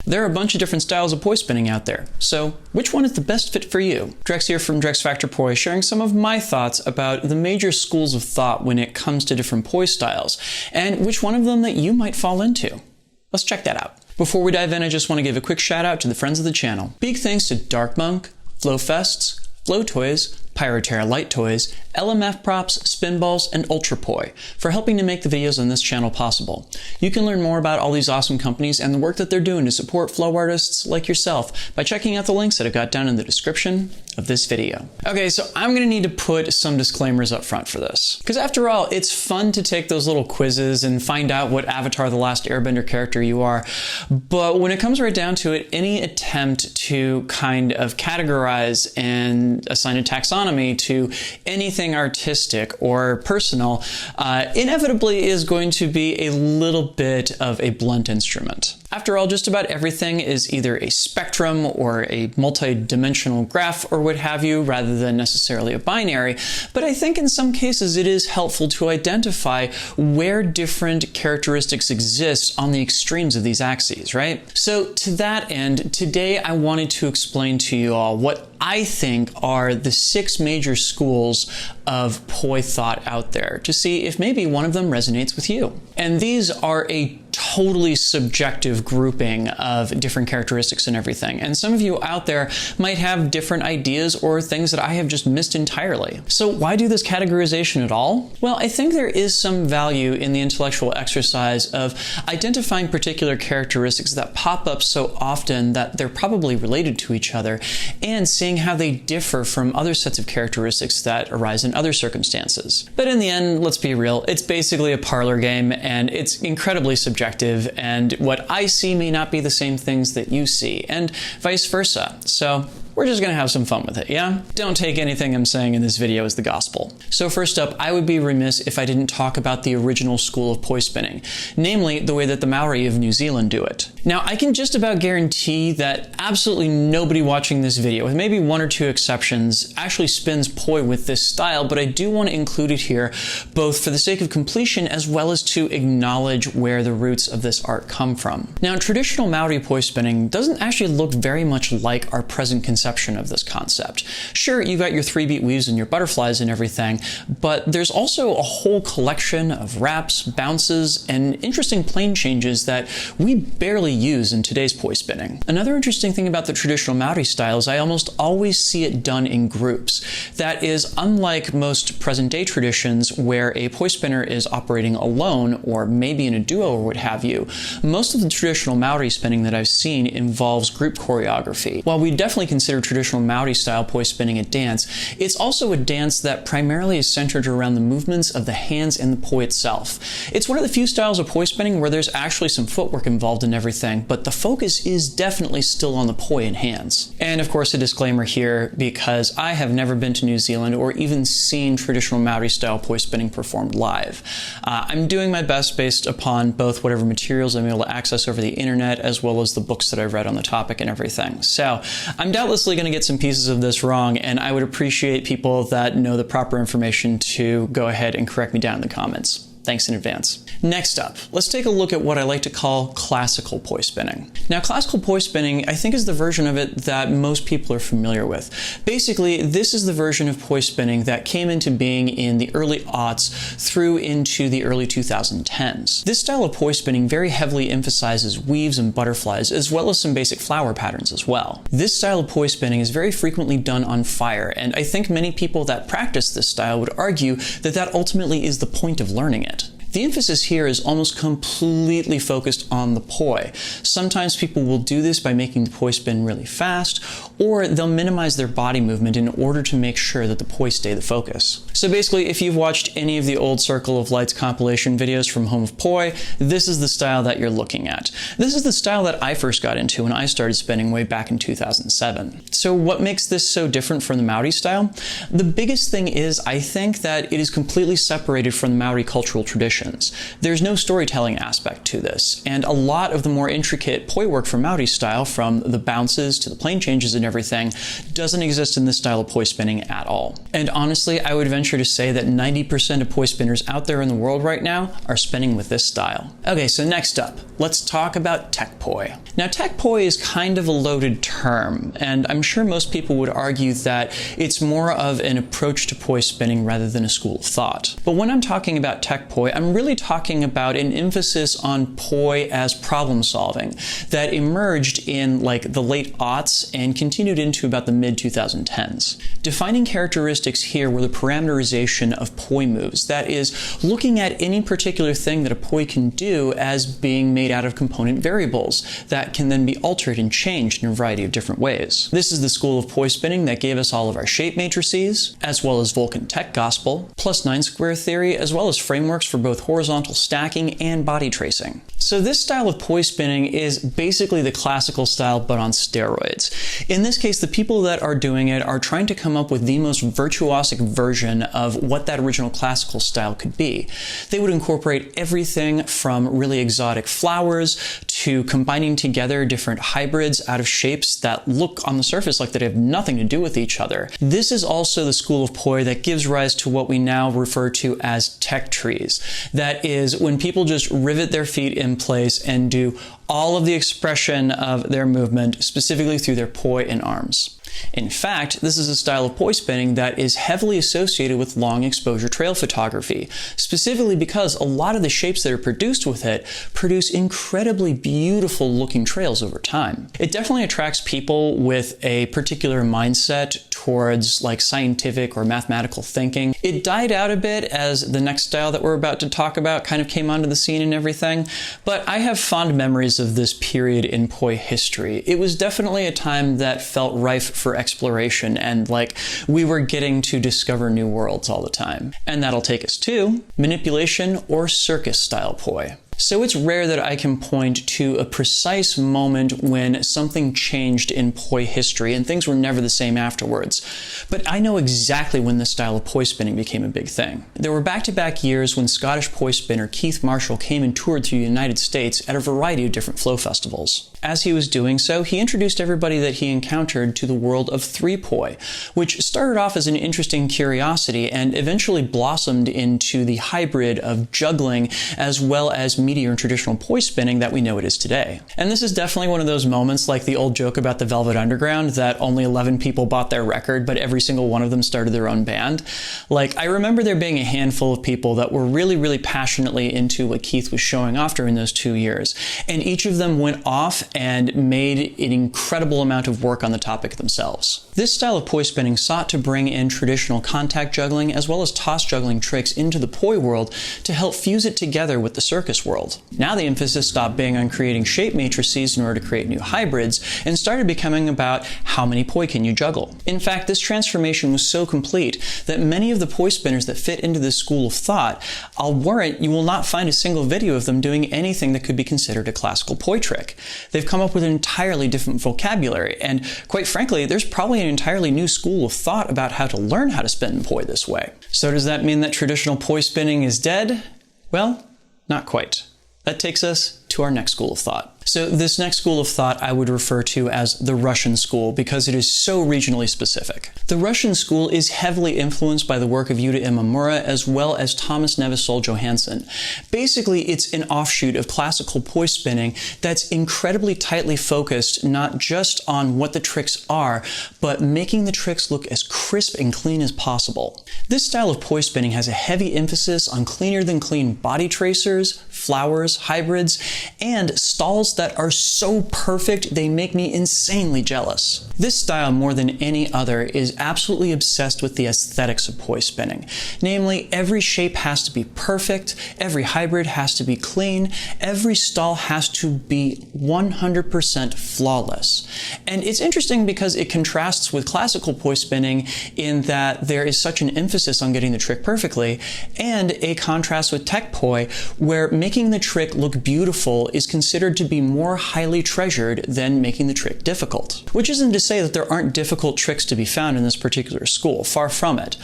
There are a bunch of different styles of poi spinning out there, so which one is the best fit for you? Drex here from Drex Factor Poi, sharing some of my thoughts about the major schools of thought when it comes to different poi styles, and which one of them that you might fall into. Let's check that out. Before we dive in, I just want to give a quick shout out to the friends of the channel. Big thanks to Dark Monk, Flowfests, Flow Toys, Pyroterra Light Toys, LMF Props, Spinballs, and Ultrapoi for helping to make the videos on this channel possible. You can learn more about all these awesome companies and the work that they're doing to support flow artists like yourself by checking out the links that I've got down in the description of this video. Okay, so I'm gonna need to put some disclaimers up front for this. Because after all, it's fun to take those little quizzes and find out what Avatar: The Last Airbender character you are, but when it comes right down to it, any attempt to kind of categorize and assign a taxonomy to anything artistic or personal inevitably is going to be a little bit of a blunt instrument. After all, just about everything is either a spectrum or a multi-dimensional graph or what have you, rather than necessarily a binary, but I think in some cases it is helpful to identify where different characteristics exist on the extremes of these axes, right? So to that end, today I wanted to explain to you all what I think are the 6 major schools of poi thought out there, to see if maybe one of them resonates with you. And these are a totally subjective grouping of different characteristics and everything. And some of you out there might have different ideas or things that I have just missed entirely. So why do this categorization at all? Well, I think there is some value in the intellectual exercise of identifying particular characteristics that pop up so often that they're probably related to each other, and seeing how they differ from other sets of characteristics that arise in other circumstances. But in the end, let's be real, it's basically a parlor game and it's incredibly subjective, and what I see may not be the same things that you see, and vice versa. So we're just gonna have some fun with it, yeah? Don't take anything I'm saying in this video as the gospel. So first up, I would be remiss if I didn't talk about the original school of poi spinning, namely the way that the Maori of New Zealand do it. Now, I can just about guarantee that absolutely nobody watching this video, with maybe 1 or 2 exceptions, actually spins poi with this style, but I do want to include it here, both for the sake of completion as well as to acknowledge where the roots of this art come from. Now, traditional Maori poi spinning doesn't actually look very much like our present conception of this concept. Sure, you got your 3-beat weaves and your butterflies and everything, but there's also a whole collection of wraps, bounces, and interesting plane changes that we barely use in today's poi spinning. Another interesting thing about the traditional Maori style is I almost always see it done in groups. That is, unlike most present-day traditions where a poi spinner is operating alone or maybe in a duo or what have you, most of the traditional Maori spinning that I've seen involves group choreography. While we definitely consider traditional Maori style poi spinning a dance, it's also a dance that primarily is centered around the movements of the hands and the poi itself. It's one of the few styles of poi spinning where there's actually some footwork involved in everything, but the focus is definitely still on the poi and hands. And of course a disclaimer here, because I have never been to New Zealand or even seen traditional Maori style poi spinning performed live. I'm doing my best based upon both whatever materials I'm able to access over the internet as well as the books that I've read on the topic and everything. So I'm doubtlessly going to get some pieces of this wrong, and I would appreciate people that know the proper information to go ahead and correct me down in the comments. Thanks in advance. Next up, let's take a look at what I like to call classical poi spinning. Now, classical poi spinning, I think, is the version of it that most people are familiar with. Basically, this is the version of poi spinning that came into being in the early aughts through into the early 2010s. This style of poi spinning very heavily emphasizes weaves and butterflies, as well as some basic flower patterns as well. This style of poi spinning is very frequently done on fire, and I think many people that practice this style would argue that that ultimately is the point of learning it. The emphasis here is almost completely focused on the poi. Sometimes people will do this by making the poi spin really fast, or they'll minimize their body movement in order to make sure that the poi stay the focus. So basically, if you've watched any of the old Circle of Lights compilation videos from Home of Poi, this is the style that you're looking at. This is the style that I first got into when I started spinning way back in 2007. So what makes this so different from the Maori style? The biggest thing is, I think, that it is completely separated from the Maori cultural tradition. motions. There's no storytelling aspect to this, and a lot of the more intricate poi work from Maori style, from the bounces to the plane changes and everything, doesn't exist in this style of poi spinning at all. And honestly, I would venture to say that 90% of poi spinners out there in the world right now are spinning with this style. Okay, so next up, let's talk about tech poi. Now, tech poi is kind of a loaded term, and I'm sure most people would argue that it's more of an approach to poi spinning rather than a school of thought. But when I'm talking about tech poi, I'm really talking about an emphasis on poi as problem solving that emerged in like the late aughts and continued into about the mid 2010s. Defining characteristics here were the parameterization of poi moves, that is, looking at any particular thing that a poi can do as being made out of component variables that can then be altered and changed in a variety of different ways. This is the school of poi spinning that gave us all of our shape matrices, as well as Vulcan tech gospel, plus 9 square theory, as well as frameworks for both horizontal stacking and body tracing. So this style of poi spinning is basically the classical style but on steroids. In this case, the people that are doing it are trying to come up with the most virtuosic version of what that original classical style could be. They would incorporate everything from really exotic flowers to combining together different hybrids out of shapes that look on the surface like they have nothing to do with each other. This is also the school of poi that gives rise to what we now refer to as tech trees. That is, when people just rivet their feet in place and do all of the expression of their movement specifically through their poi and arms. In fact, this is a style of poi spinning that is heavily associated with long exposure trail photography, specifically because a lot of the shapes that are produced with it produce incredibly beautiful looking trails over time. It definitely attracts people with a particular mindset towards like scientific or mathematical thinking. It died out a bit as the next style that we're about to talk about kind of came onto the scene and everything, but I have fond memories of this period in poi history. It was definitely a time that felt rife for exploration, and like we were getting to discover new worlds all the time. And that'll take us to manipulation or circus style poi. So it's rare that I can point to a precise moment when something changed in poi history and things were never the same afterwards. But I know exactly when this style of poi spinning became a big thing. There were back-to-back years when Scottish poi spinner Keith Marshall came and toured through the United States at a variety of different flow festivals. As he was doing so, he introduced everybody that he encountered to the world of 3-poi, which started off as an interesting curiosity and eventually blossomed into the hybrid of juggling as well as meteor and traditional poi spinning that we know it is today. And this is definitely one of those moments like the old joke about the Velvet Underground that only 11 people bought their record, but every single one of them started their own band. Like, I remember there being a handful of people that were really passionately into what Keith was showing off during those 2 years, and each of them went off and made an incredible amount of work on the topic themselves. This style of poi spinning sought to bring in traditional contact juggling as well as toss juggling tricks into the poi world to help fuse it together with the circus world. Now the emphasis stopped being on creating shape matrices in order to create new hybrids and started becoming about how many poi can you juggle. In fact, this transformation was so complete that many of the poi spinners that fit into this school of thought, I'll warrant you will not find a single video of them doing anything that could be considered a classical poi trick. They've come up with an entirely different vocabulary, and quite frankly, there's probably an entirely new school of thought about how to learn how to spin poi this way. So does that mean that traditional poi spinning is dead? Well, not quite. That takes us to our next school of thought. So this next school of thought I would refer to as the Russian school because it is so regionally specific. The Russian school is heavily influenced by the work of Yuta Imamura as well as Thomas Nevesol Johansson. Basically, it's an offshoot of classical poi spinning that's incredibly tightly focused not just on what the tricks are, but making the tricks look as crisp and clean as possible. This style of poi spinning has a heavy emphasis on cleaner than clean body tracers, flowers, hybrids, and stalls that are so perfect they make me insanely jealous. This style, more than any other, is absolutely obsessed with the aesthetics of poi spinning. Namely, every shape has to be perfect, every hybrid has to be clean, every stall has to be 100% flawless. And it's interesting because it contrasts with classical poi spinning in that there is such an emphasis on getting the trick perfectly, and a contrast with tech poi where making the trick look beautiful is considered to be more highly treasured than making the trick difficult. Which isn't to say that there aren't difficult tricks to be found in this particular school, far from it.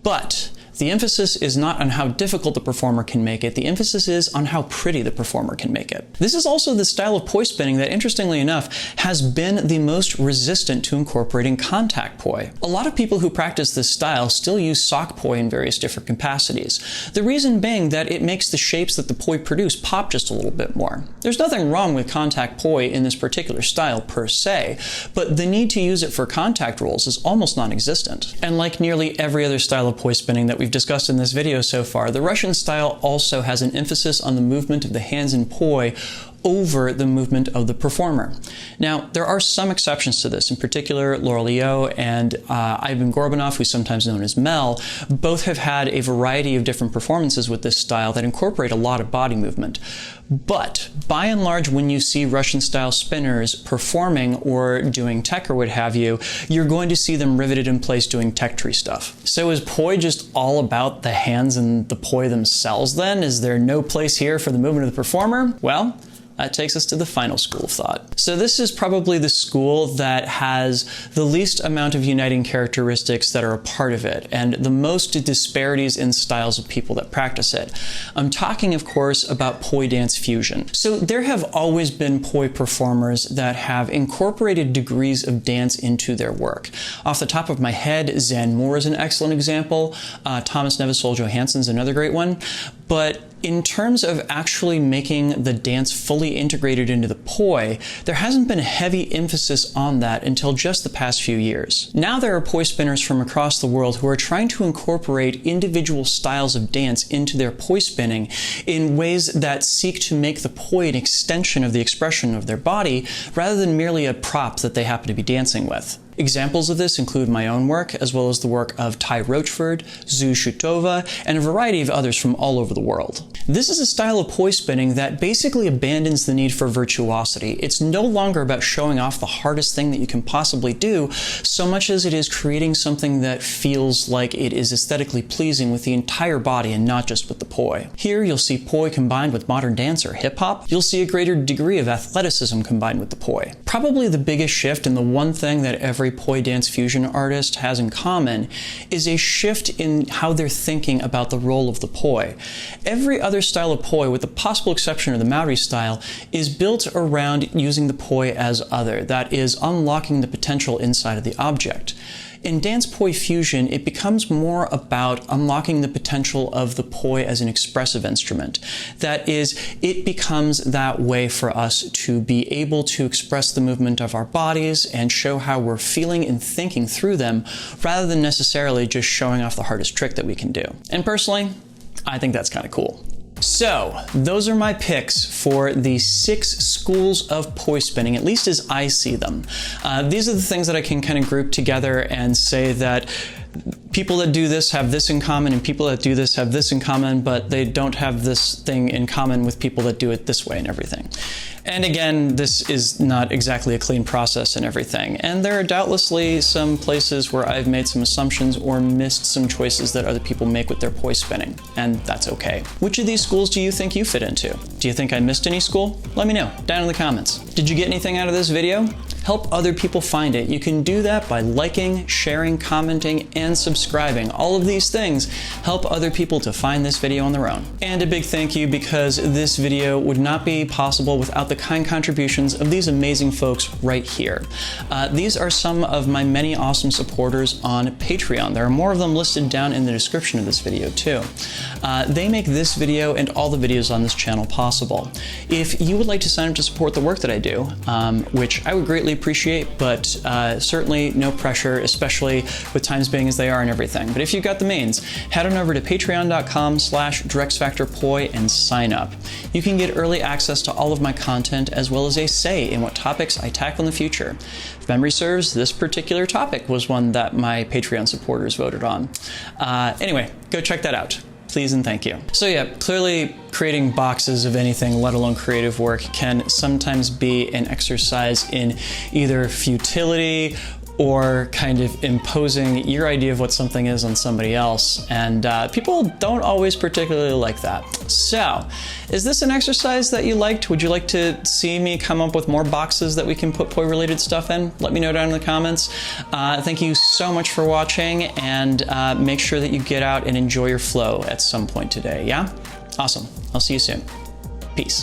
But The emphasis is not on how difficult the performer can make it, the emphasis is on how pretty the performer can make it. This is also the style of poi spinning that, interestingly enough, has been the most resistant to incorporating contact poi. A lot of people who practice this style still use sock poi in various different capacities. The reason being that it makes the shapes that the poi produce pop just a little bit more. There's nothing wrong with contact poi in this particular style per se, but the need to use it for contact rolls is almost non-existent. And like nearly every other style of poi spinning that we've discussed in this video so far, the Russian style also has an emphasis on the movement of the hands in poi over the movement of the performer. Now, there are some exceptions to this. In particular, Laurel Leo and Ivan Gorbanov, who's sometimes known as Mel, both have had a variety of different performances with this style that incorporate a lot of body movement. But by and large, when you see Russian-style spinners performing or doing tech or what have you, you're going to see them riveted in place doing tech tree stuff. So is poi just all about the hands and the poi themselves then? Is there no place here for the movement of the performer? Well, that takes us to the final school of thought. So this is probably the school that has the least amount of uniting characteristics that are a part of it, and the most disparities in styles of people that practice it. I'm talking, of course, about poi dance fusion. So there have always been poi performers that have incorporated degrees of dance into their work. Off the top of my head, Zan Moore is an excellent example. Thomas Nevesol Johansson's another great one. But in terms of actually making the dance fully integrated into the poi, there hasn't been a heavy emphasis on that until just the past few years. Now there are poi spinners from across the world who are trying to incorporate individual styles of dance into their poi spinning in ways that seek to make the poi an extension of the expression of their body rather than merely a prop that they happen to be dancing with. Examples of this include my own work, as well as the work of Ty Rochford, Zu Shutova, and a variety of others from all over the world. This is a style of poi spinning that basically abandons the need for virtuosity. It's no longer about showing off the hardest thing that you can possibly do, so much as it is creating something that feels like it is aesthetically pleasing with the entire body and not just with the poi. Here you'll see poi combined with modern dance or hip-hop. You'll see a greater degree of athleticism combined with the poi. Probably the biggest shift, and the one thing that every poi dance fusion artist has in common, is a shift in how they're thinking about the role of the poi. Every other style of poi, with the possible exception of the Maori style, is built around using the poi as other, that is, unlocking the potential inside of the object. In dance poi fusion, it becomes more about unlocking the potential of the poi as an expressive instrument. That is, it becomes that way for us to be able to express the movement of our bodies and show how we're feeling and thinking through them, rather than necessarily just showing off the hardest trick that we can do. And personally, I think that's kind of cool. So, those are my picks for the 6 schools of poi spinning, at least as I see them. These are the things that I can kind of group together and say that people that do this have this in common, and people that do this have this in common, but they don't have this thing in common with people that do it this way and everything. And again, this is not exactly a clean process and everything. And there are doubtlessly some places where I've made some assumptions or missed some choices that other people make with their poi spinning, and that's okay. Which of these schools do you think you fit into? Do you think I missed any school? Let me know down in the comments. Did you get anything out of this video? Help other people find it. You can do that by liking, sharing, commenting, and subscribing. All of these things help other people to find this video on their own. And a big thank you, because this video would not be possible without the kind contributions of these amazing folks right here. These are some of my many awesome supporters on Patreon. There are more of them listed down in the description of this video too. They make this video and all the videos on this channel possible. If you would like to sign up to support the work that I do, which I would greatly appreciate, but certainly no pressure, especially with times being as they are and everything. But if you've got the means, head on over to patreon.com/DrexFactorPoi and sign up. You can get early access to all of my content, as well as a say in what topics I tackle in the future. If memory serves, this particular topic was one that my Patreon supporters voted on. Anyway, go check that out. Please and thank you. So yeah, clearly creating boxes of anything, let alone creative work, can sometimes be an exercise in either futility or kind of imposing your idea of what something is on somebody else, and people don't always particularly like that. So, is this an exercise that you liked? Would you like to see me come up with more boxes that we can put poi related stuff in? Let me know down in the comments. Thank you so much for watching, and make sure that you get out and enjoy your flow at some point today, yeah? Awesome. I'll see you soon. Peace.